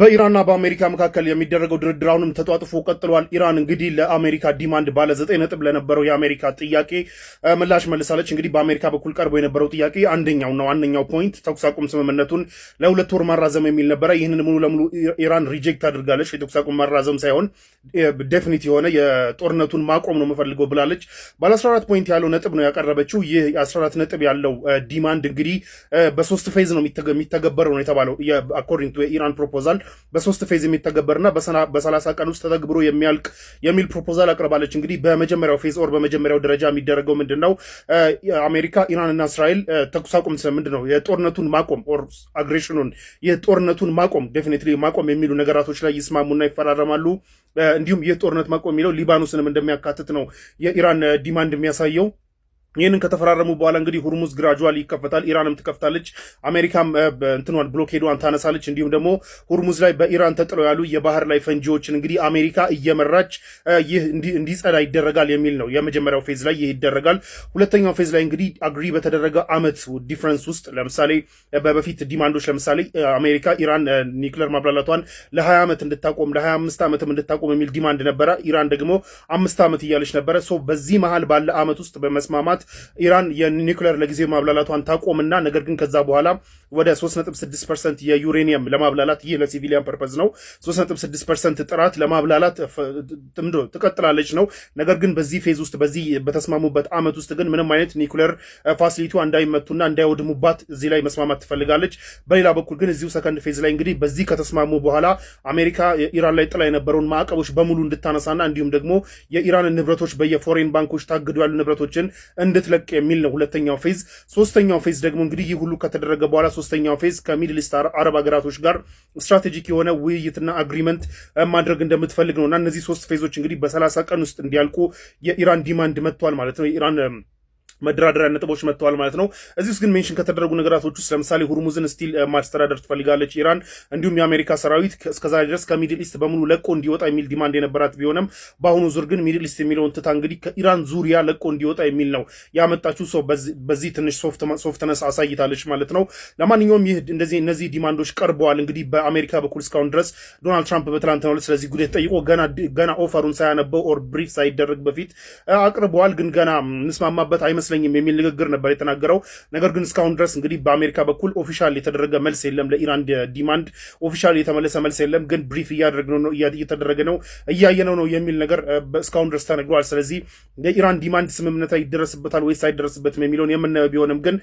በኢራንና በአሜሪካ መካከል የሚደረገው ድርድር አሁንም ተጧጥፎ ቀጥሏል። ኢራን እንግዲህ ለአሜሪካ ዲማንድ ባለ 9 ነጥብ ለነበረው የአሜሪካ ጥያቄ ምላሽ መልሳለች። እንግዲህ በአሜሪካ በኩል ቀርቦ የነበረው ጥያቄ አንደኛውና ዋነኛው ፖይንት ተኩስ አቁም ስምምነቱን ለ2 ወር ማራዘም የሚል ነበረ። ይህንን ሙሉ ለሙሉ ኢራን ሪጀክት አድርጋለች። የተኩስ አቁም ማራዘም ሳይሆን ዴፊኒት የሆነ የጦርነቱን ማቆም ነው የምፈልገው ብላለች። ባለ 14 ፖይንት ያለው ነጥብ ነው ያቀረበችው። ይህ 14 ነጥብ ያለው ዲማንድ እንግዲህ በሶስት ፌዝ ነው የሚተገበረው ነው የተባለው አኮርዲንግ ቱ የኢራን ፕሮፖዛል በሶስት ፌዝ የሚተገበርና በ30 ቀን ውስጥ ተተግብሮ የሚያልቅ የሚል ፕሮፖዛል አቅርባለች። እንግዲህ በመጀመሪያው ፌዝ ኦር በመጀመሪያው ደረጃ የሚደረገው ምንድነው? አሜሪካ ኢራንና እስራኤል ተኩስ አቁም ምንድነው የጦርነቱን ማቆም ኦር አግሬሽኑን የጦርነቱን ማቆም ዴፊኒትሊ ማቆም የሚሉ ነገራቶች ላይ ይስማሙና ይፈራረማሉ። እንዲሁም ይህ ጦርነት ማቆም የሚለው ሊባኖስንም እንደሚያካትት ነው የኢራን ዲማንድ የሚያሳየው። ይህንን ከተፈራረሙ በኋላ እንግዲህ ሁርሙዝ ግራጁዋሊ ይከፈታል። ኢራንም ትከፍታለች። አሜሪካም እንትኗን ብሎኬዷን ታነሳለች። እንዲሁም ደግሞ ሁርሙዝ ላይ በኢራን ተጥለው ያሉ የባህር ላይ ፈንጂዎችን እንግዲህ አሜሪካ እየመራች ይህ እንዲጸዳ ይደረጋል የሚል ነው። የመጀመሪያው ፌዝ ላይ ይህ ይደረጋል። ሁለተኛው ፌዝ ላይ እንግዲህ አግሪ በተደረገ አመት ዲፍረንስ ውስጥ ለምሳሌ በፊት ዲማንዶች ለምሳሌ አሜሪካ ኢራን ኒውክሌር ማብላላቷን ለ20 ዓመት እንድታቆም ለ25 ዓመትም እንድታቆም የሚል ዲማንድ ነበረ። ኢራን ደግሞ 5 ዓመት እያለች ነበረ። በዚህ መሃል ባለ አመት ውስጥ በመስማማት ኢራን የኒውክሌር ለጊዜው ማብላላቷን ታቆምና ነገር ግን ከዛ በኋላ ወደ 3.6% የዩሬኒየም ለማብላላት ይህ ለሲቪሊያን ፐርፐዝ ነው 3.6% ጥራት ለማብላላት ትቀጥላለች ነው። ነገር ግን በዚህ ፌዝ ውስጥ በዚህ በተስማሙበት አመት ውስጥ ግን ምንም አይነት ኒውክሌር ፋሲሊቲ እንዳይመቱና እንዳይወድሙባት እዚህ ላይ መስማማት ትፈልጋለች። በሌላ በኩል ግን እዚሁ ሰከንድ ፌዝ ላይ እንግዲህ በዚህ ከተስማሙ በኋላ አሜሪካ ኢራን ላይ ጥላ የነበረውን ማዕቀቦች በሙሉ እንድታነሳና እንዲሁም ደግሞ የኢራን ንብረቶች በየፎሬን ባንኮች ታግዱ ያሉ ንብረቶችን እንድትለቅ የሚል ነው ሁለተኛው ፌዝ። ሶስተኛው ፌዝ ደግሞ እንግዲህ ይህ ሁሉ ከተደረገ በኋላ ሶስተኛው ፌዝ ከሚድል ኢስት አረብ ሀገራቶች ጋር ስትራቴጂክ የሆነ ውይይትና አግሪመንት ማድረግ እንደምትፈልግ ነው። እና እነዚህ ሶስት ፌዞች እንግዲህ በ30 ቀን ውስጥ እንዲያልቁ የኢራን ዲማንድ መጥቷል ማለት ነው። የኢራን መደራደሪያ ነጥቦች መጥተዋል ማለት ነው። እዚህ ውስጥ ግን ሜንሽን ከተደረጉ ነገራቶች ውስጥ ለምሳሌ ሁርሙዝን ስቲል ማስተዳደር ትፈልጋለች ኢራን። እንዲሁም የአሜሪካ ሰራዊት እስከዛሬ ድረስ ከሚድል ኢስት በሙሉ ለቆ እንዲወጣ የሚል ዲማንድ የነበራት ቢሆንም በአሁኑ ዙር ግን ሚድል ኢስት የሚለውን ትታ እንግዲህ ከኢራን ዙሪያ ለቆ እንዲወጣ የሚል ነው ያመጣችው። ሰው በዚህ ትንሽ ሶፍትነስ አሳይታለች ማለት ነው። ለማንኛውም ይህ እነዚህ ዲማንዶች ቀርበዋል። እንግዲህ በአሜሪካ በኩል እስካሁን ድረስ ዶናልድ ትራምፕ በትላንትናው ዕለት ስለዚህ ጉዳይ ተጠይቆ ገና ኦፈሩን ሳያነበው ኦር ብሪፍ ሳይደረግ በፊት አቅርበዋል። ግን ገና እንስማማበት አይመስልም የሚል ንግግር ነበር የተናገረው። ነገር ግን እስካሁን ድረስ እንግዲህ በአሜሪካ በኩል ኦፊሻል የተደረገ መልስ የለም። ለኢራን ዲማንድ ኦፊሻል የተመለሰ መልስ የለም። ግን ብሪፍ እያደረገ ነው እያየነው ነው የሚል ነገር እስካሁን ድረስ ተነግሯል። ስለዚህ የኢራን ዲማንድ ስምምነት ላይ ይደረስበታል ወይስ አይደረስበትም የሚለውን የምናየው ቢሆንም ግን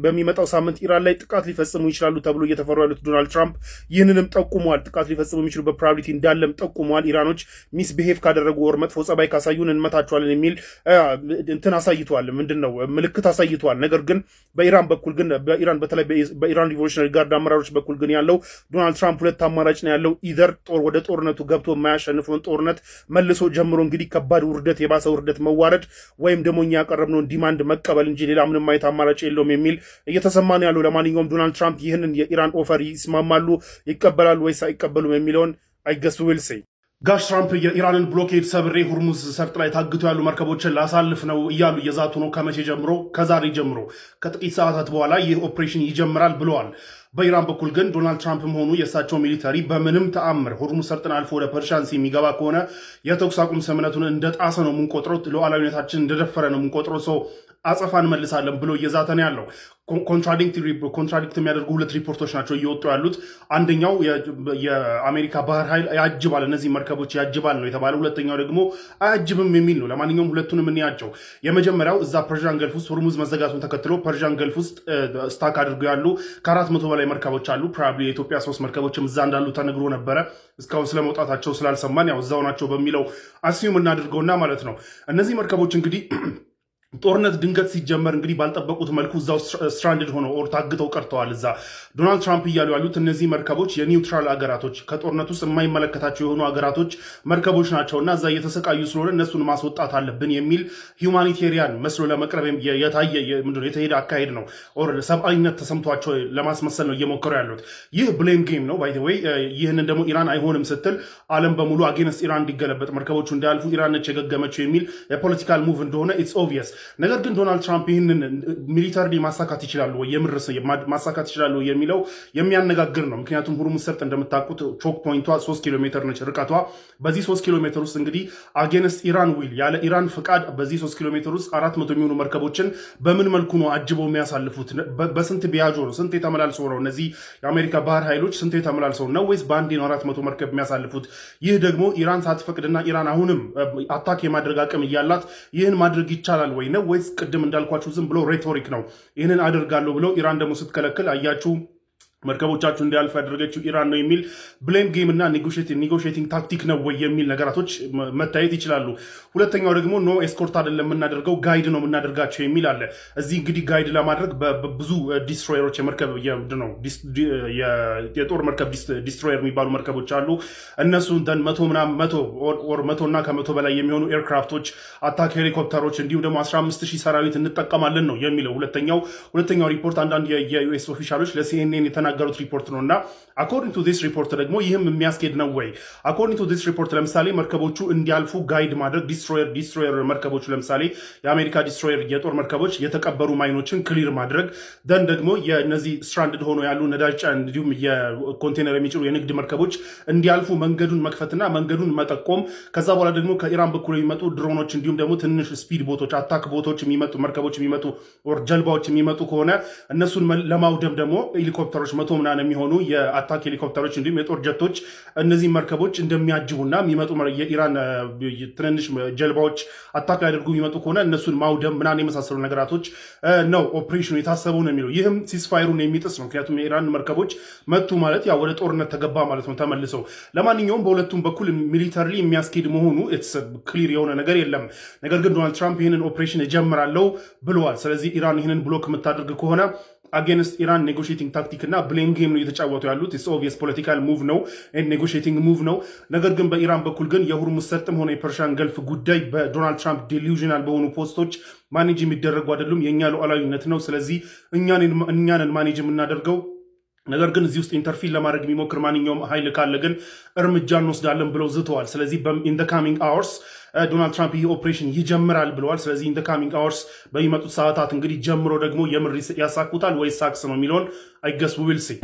በሚመጣው ሳምንት ኢራን ላይ ጥቃት ሊፈጽሙ ይችላሉ ተብሎ እየተፈሩ ያሉት ዶናልድ ትራምፕ ይህንንም ጠቁመዋል። ጥቃት ሊፈጽሙ የሚችሉ በፕሮባቢሊቲ እንዳለም ጠቁመዋል። ኢራኖች ሚስቢሄቭ ካደረጉ ወር መጥፎ ጸባይ ካሳዩን እንመታቸዋለን የሚል እንትን አሳይቷል። ምንድነው ምልክት አሳይቷል። ነገር ግን በኢራን በኩል ግን በተለይ በኢራን ሪቮሉሽነሪ ጋርድ አመራሮች በኩል ግን ያለው ዶናልድ ትራምፕ ሁለት አማራጭ ነው ያለው። ኢዘር ወደ ጦርነቱ ገብቶ የማያሸንፈውን ጦርነት መልሶ ጀምሮ እንግዲህ ከባድ ውርደት፣ የባሰ ውርደት መዋረድ ወይም ደግሞ እኛ ያቀረብነውን ዲማንድ መቀበል እንጂ ሌላ ምንም አይነት አማራጭ የለውም የሚል እየተሰማ ነው ያለው። ለማንኛውም ዶናልድ ትራምፕ ይህንን የኢራን ኦፈር ይስማማሉ፣ ይቀበላሉ ወይስ አይቀበሉም የሚለውን አይገሱ ዊል ሴይ። ጋሽ ትራምፕ የኢራንን ብሎኬድ ሰብሬ ሁርሙዝ ሰርጥ ላይ ታግቶ ያሉ መርከቦችን ላሳልፍ ነው እያሉ እየዛቱ ነው። ከመቼ ጀምሮ? ከዛሬ ጀምሮ ከጥቂት ሰዓታት በኋላ ይህ ኦፕሬሽን ይጀምራል ብለዋል። በኢራን በኩል ግን ዶናልድ ትራምፕም ሆኑ የእሳቸው ሚሊተሪ በምንም ተአምር ሁርሙዝ ሰርጥን አልፎ ወደ ፐርሺያን ሲ የሚገባ ከሆነ የተኩስ አቁም ስምምነቱን እንደጣሰ ነው የምንቆጥረው፣ ሉዓላዊነታችን እንደደፈረ ነው የምንቆጥረው፣ ሰው አጸፋ እንመልሳለን ብሎ እየዛተ ነው ያለው። ኮንትራዲክት የሚያደርጉ ሁለት ሪፖርቶች ናቸው እየወጡ ያሉት። አንደኛው የአሜሪካ ባህር ኃይል ያጅባል፣ እነዚህ መርከቦች ያጅባል ነው የተባለ። ሁለተኛው ደግሞ አያጅብም የሚል ነው። ለማንኛውም ሁለቱንም እንያቸው። የመጀመሪያው እዛ ፐርሺያን ገልፍ ውስጥ ሁርሙዝ መዘጋቱን ተከትሎ ፐርሺያን ገልፍ ውስጥ ስታክ አድርገው ያሉ ከ400 በላይ መርከቦች አሉ። ፕሮባብሊ የኢትዮጵያ 3 መርከቦችም እዛ እንዳሉ ተነግሮ ነበረ። እስካሁን ስለመውጣታቸው ስላልሰማን ያው እዛው ናቸው በሚለው አስዩም እናድርገውና ማለት ነው። እነዚህ መርከቦች እንግዲህ ጦርነት ድንገት ሲጀመር እንግዲህ ባልጠበቁት መልኩ እዛው ስትራንድድ ሆነው ኦር ታግተው ቀርተዋል። እዛ ዶናልድ ትራምፕ እያሉ ያሉት እነዚህ መርከቦች የኒውትራል አገራቶች ከጦርነት ውስጥ የማይመለከታቸው የሆኑ አገራቶች መርከቦች ናቸውና እዛ እየተሰቃዩ ስለሆነ እነሱን ማስወጣት አለብን የሚል ሂውማኒቴሪያን መስሎ ለመቅረብ የተሄደ አካሄድ ነው። ኦር ሰብአዊነት ተሰምቷቸው ለማስመሰል ነው እየሞከሩ ያሉት። ይህ ብሌም ጌም ነው ባይ ዘ ዌይ። ይህንን ደግሞ ኢራን አይሆንም ስትል ዓለም በሙሉ አጌንስት ኢራን እንዲገለበጥ መርከቦቹ እንዳያልፉ ኢራን ነች የገገመችው የሚል የፖለቲካል ሙቭ እንደሆነ ኢትስ ኦብቪየስ። ነገር ግን ዶናልድ ትራምፕ ይህንን ሚሊታሪ ማሳካት ይችላሉ ወይ የምር ማሳካት ይችላሉ የሚለው የሚያነጋግር ነው። ምክንያቱም ሁርሙዝ ሰርጥ እንደምታውቁት ቾክ ፖይንቷ 3 ኪሎ ሜትር ነች ርቀቷ። በዚህ 3 ኪሎ ሜትር ውስጥ እንግዲህ አጌንስት ኢራን ዊል ያለ ኢራን ፍቃድ በዚህ 3 ኪሎ ሜትር ውስጥ 400 የሚሆኑ መርከቦችን በምን መልኩ ነው አጅበው የሚያሳልፉት? በስንት ቢያጆ ነው? ስንት የተመላልሰው ነው? እነዚህ የአሜሪካ ባህር ኃይሎች ስንት የተመላልሰው ነው ወይስ በአንዴ ነው 400 መርከብ የሚያሳልፉት? ይህ ደግሞ ኢራን ሳትፈቅድና ኢራን አሁንም አታክ የማድረግ አቅም እያላት ይህን ማድረግ ይቻላል ወይ ነው ወይስ ቅድም እንዳልኳችሁ ዝም ብሎ ሬቶሪክ ነው? ይህንን አደርጋለሁ ብለው ኢራን ደግሞ ስትከለክል አያችሁ መርከቦቻችሁ እንዲያልፍ ያደረገችው ኢራን ነው የሚል ብሌም ጌም እና ኔጎሽቲንግ ታክቲክ ነው ወይ የሚል ነገራቶች መታየት ይችላሉ። ሁለተኛው ደግሞ ኖ ኤስኮርት አይደለም የምናደርገው ጋይድ ነው የምናደርጋቸው የሚል አለ። እዚህ እንግዲህ ጋይድ ለማድረግ ብዙ ዲስትሮየሮች የጦር መርከብ ዲስትሮየር የሚባሉ መርከቦች አሉ። እነሱ መቶ እና ከመቶ በላይ የሚሆኑ ኤርክራፍቶች፣ አታክ ሄሊኮፕተሮች እንዲሁም ደግሞ 15,000 ሰራዊት እንጠቀማለን ነው የሚለው ሁለተኛው ሪፖርት። አንዳንድ የዩኤስ ኦፊሻሎች ለሲኤንኤን የተናገሩት ሪፖርት ነው እና አኮርዲንግ ቱ ዲስ ሪፖርት ደግሞ ይህም የሚያስኬድ ነው ወይ? አኮርዲንግ ቱ ዲስ ሪፖርት ለምሳሌ መርከቦቹ እንዲያልፉ ጋይድ ማድረግ ዲስትሮየር መርከቦቹ ለምሳሌ የአሜሪካ ዲስትሮየር የጦር መርከቦች የተቀበሩ ማይኖችን ክሊር ማድረግ ደን ደግሞ የነዚህ ስትራንድድ ሆኖ ያሉ ነዳጅ ጫን እንዲሁም የኮንቴነር የሚጭኑ የንግድ መርከቦች እንዲያልፉ መንገዱን መክፈትና መንገዱን መጠቆም። ከዛ በኋላ ደግሞ ከኢራን በኩል የሚመጡ ድሮኖች እንዲሁም ደግሞ ትንሽ ስፒድ ቦቶች አታክ ቦቶች የሚመጡ መርከቦች የሚመጡ ጀልባዎች የሚመጡ ከሆነ እነሱን ለማውደም ደግሞ ሄሊኮፕተሮች መቶ ምናምን የሚሆኑ የአታክ ሄሊኮፕተሮች እንዲሁም የጦር ጀቶች እነዚህ መርከቦች እንደሚያጅቡና የሚመጡ የኢራን ትንንሽ ጀልባዎች አታክ ያደርጉ የሚመጡ ከሆነ እነሱን ማውደም ምናምን የመሳሰሉ ነገራቶች ነው ኦፕሬሽኑ የታሰቡ ነው የሚለው። ይህም ሲስፋይሩን የሚጥስ ነው። ምክንያቱም የኢራን መርከቦች መቱ ማለት ያው ወደ ጦርነት ተገባ ማለት ነው ተመልሰው። ለማንኛውም በሁለቱም በኩል ሚሊተሪ የሚያስኬድ መሆኑ ክሊር የሆነ ነገር የለም። ነገር ግን ዶናልድ ትራምፕ ይህንን ኦፕሬሽን እጀምራለሁ ብለዋል። ስለዚህ ኢራን ይህንን ብሎክ የምታደርግ ከሆነ አጌንስት ኢራን ኔጎሽቲንግ ታክቲክ እና ብሌም ጌም ነው እየተጫወቱ ያሉት። ኦብቪየስ ፖለቲካል ሙቭ ነው፣ ኔጎሽቲንግ ሙቭ ነው። ነገር ግን በኢራን በኩል ግን የሁርሙዝ ሰርጥም ሆነ የፐርሺያን ገልፍ ጉዳይ በዶናልድ ትራምፕ ዲሉዥናል በሆኑ ፖስቶች ማኔጅ የሚደረጉ አይደሉም። የእኛ ሉዓላዊነት ነው። ስለዚህ እኛንን ማኔጅ የምናደርገው። ነገር ግን እዚህ ውስጥ ኢንተርፊን ለማድረግ የሚሞክር ማንኛውም ኃይል ካለ ግን እርምጃ እንወስዳለን ብለው ዝተዋል። ስለዚህ ኢን ዘ ካሚንግ አወርስ ዶናልድ ትራምፕ ይህ ኦፕሬሽን ይጀምራል ብለዋል። ስለዚህ ኢን ዘ ካሚንግ አወርስ በሚመጡት ሰዓታት እንግዲህ ጀምሮ ደግሞ የምር ያሳኩታል ወይ ሳክስ ነው የሚለውን አይገስ ዊል ሲ